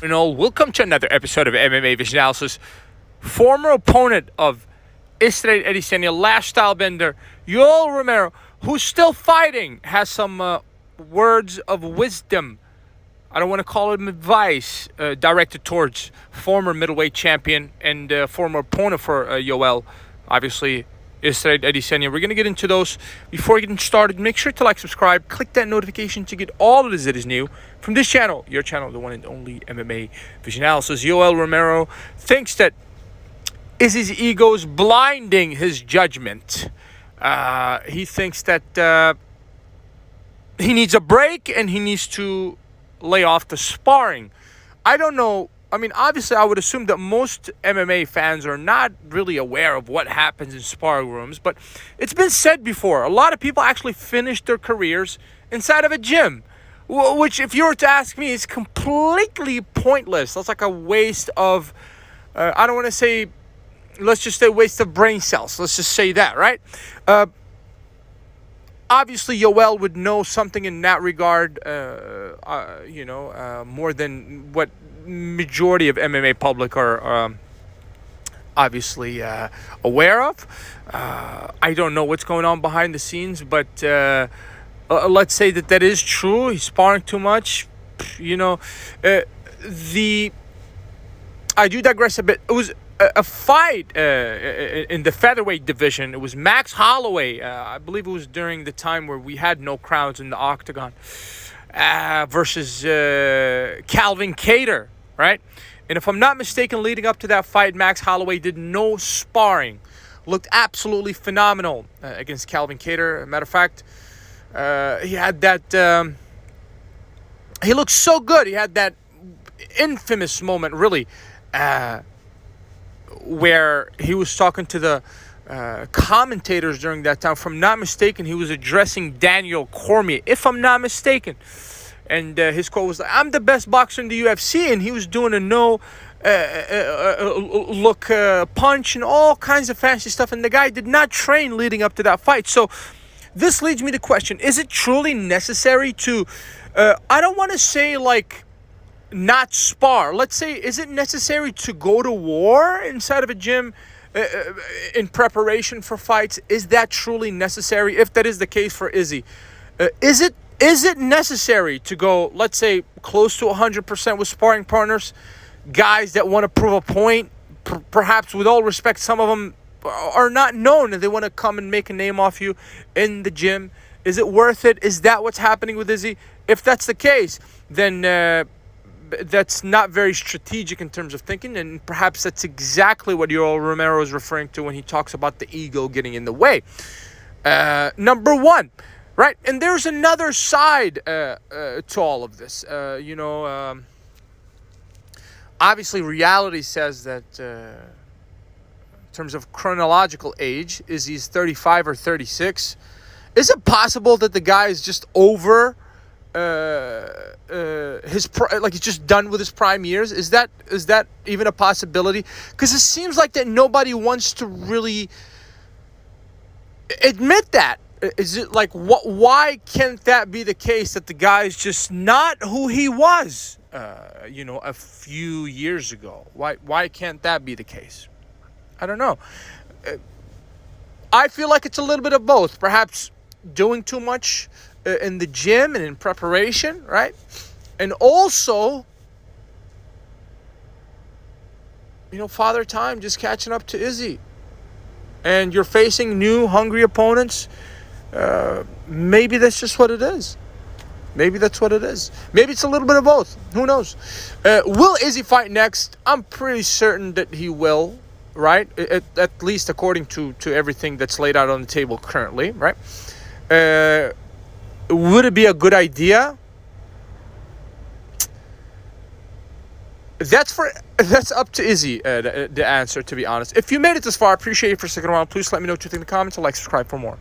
Welcome to another episode of MMA Vision Analysis. Former opponent of Adesanya, last style bender, Yoel Romero, who's still fighting, has some words of wisdom. I don't want to call it advice directed towards former middleweight champion and former opponent for Yoel, obviously, Adesanya. We're going to get into those. Before getting started, make sure to like, subscribe, click that notification to get all of this that is new from this channel, your channel, the one and only MMA Vision Analysis. Yoel Romero thinks that Izzy's ego is blinding his judgment. He thinks that he needs a break and he needs to lay off the sparring. I don't know. I mean, obviously, I would assume that most MMA fans are not really aware of what happens in sparring rooms, but it's been said before. A lot of people actually finish their careers inside of a gym, which, if you were to ask me, is completely pointless. That's like a waste of, I don't want to say, let's just say waste of brain cells. Let's just say that, right? Obviously, Yoel would know something in that regard, more than what majority of MMA public are obviously aware of. I don't know what's going on behind the scenes, but let's say that is true. He's sparring too much. I do digress a bit. It was a fight in the featherweight division. It was Max Holloway. I believe it was during the time where we had no crowds in the octagon, versus Calvin Kattar, right? And if I'm not mistaken, leading up to that fight, Max Holloway did no sparring. Looked absolutely phenomenal against Calvin Kattar. As a matter of fact, he had that... he looked so good. He had that infamous moment, really, where he was talking to the commentators during that time. If I'm not mistaken, he was addressing Daniel Cormier, if I'm not mistaken. And his quote was, "I'm the best boxer in the UFC," and he was doing a no look punch and all kinds of fancy stuff. And the guy did not train leading up to that fight. So this leads me to question, is it truly necessary to, I don't want to say like not spar. Let's say, is it necessary to go to war inside of a gym in preparation for fights? Is that truly necessary? If that is the case for Izzy, is it necessary to go, let's say, close to 100% with sparring partners, guys that want to prove a point? Perhaps, with all respect, some of them are not known and they want to come and make a name off you in the gym. Is it worth it? Is that what's happening with Izzy? If that's the case, then that's not very strategic in terms of thinking, and perhaps that's exactly what Yoel Romero is referring to when he talks about the ego getting in the way. Number one, right? And there's another side to all of this. Obviously, reality says that in terms of chronological age, is he's 35 or 36. Is it possible that the guy is just over he's just done with his prime years? Is that even a possibility? Because it seems like that nobody wants to really admit that. Is it like, why can't that be the case, that the guy is just not who he was a few years ago? Why can't that be the case? I don't know. I feel like it's a little bit of both. Perhaps doing too much in the gym and in preparation, right? And also, Father Time just catching up to Izzy. And you're facing new, hungry opponents. Maybe that's just what it is. Maybe that's what it is. Maybe it's a little bit of both. Who knows? Will Izzy fight next? I'm pretty certain that he will, right? At least according to everything that's laid out on the table currently, right? Would it be a good idea? That's up to Izzy, the answer, to be honest. If you made it this far, I appreciate you for sticking around. Please let me know what you think in the comments, and like, subscribe for more.